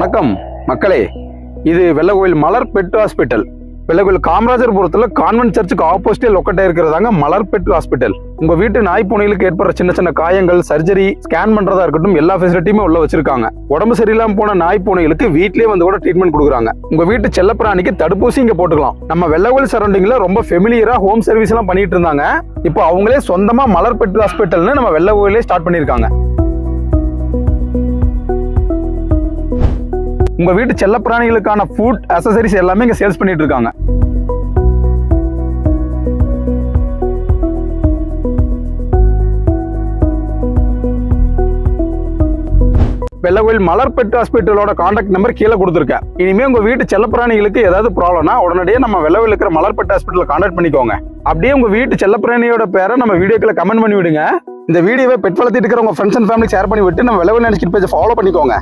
வணக்கம் மக்களே, இது வெள்ளகோவில் மலர் பெட் ஹாஸ்பிட்டல். வெள்ளகோவில் காமராஜர்புரத்தில் கான்வென்ட் சர்ச்சுக்கு ஆப்போசிட்டே லொக்கேட் இருக்கிறதாங்க மலர் பெட் ஹாஸ்பிட்டல். உங்க வீட்டு நாய் பூனைகளுக்கு ஏற்படுற சின்ன சின்ன காயங்கள், சர்ஜரி, ஸ்கேன் பண்றதா இருக்கட்டும், எல்லா ஃபெசிலிட்டியுமே உள்ள வச்சிருக்காங்க. உடம்பு சரியில்லாம போன நாய் பூனைகளுக்கு வீட்லயே வந்து கூட ட்ரீட்மெண்ட் கொடுக்குறாங்க. உங்க வீட்டு செல்லப்பிராணிக்கு தடுப்பூசி இங்க போட்டுக்கலாம். நம்ம வெள்ளகோவில் சரௌண்டிங்ல ரொம்ப ஃபெமிலியரா ஹோம் சர்வீஸ் எல்லாம் பண்ணிட்டு இருந்தாங்க. இப்போ அவங்களே சொந்தமா மலர் பெட் ஹாஸ்பிட்டல்னு நம்ம வெள்ளகோவிலே ஸ்டார்ட் பண்ணிருக்காங்க. உங்க வீட்டு செல்லப்பிராணிகளுக்கான ஃபுட் அசசரிஸ் எல்லாமே இங்க சேல்ஸ் பண்ணிட்டு இருக்காங்க. வெள்ளகோவில் மலர் பெட் ஹாஸ்பிட்டலோட கான்டாக்ட் நம்பர் கீழே கொடுத்துருக்கேன். இனிமே உங்க வீட்டு செல்லப்பிராணிகளுக்கு ஏதாவது ப்ராப்ளம்னா உடனடியே நம்ம வெள்ளகோவில் இருக்கிற மலர் பெட் ஹாஸ்பிட்டல் கான்டாக்ட் பண்ணிக்கோங்க. அப்படியே உங்க வீட்டு செல்லப்பிராணியோட பேரை நம்ம வீடியோக்குள்ள கமெண்ட் பண்ணி விடுங்க. இந்த வீடியோவை பெட் வளர்த்திட்டு இருக்கிற உங்க ஃப்ரெண்ட்ஸ் அண்ட் ஃபேமிலி ஷேர் பண்ணி விட்டு நம்ம வெள்ளகோவில் நினைச்சிட்டு பேஜை ஃபாலோ பண்ணிக்கோங்க.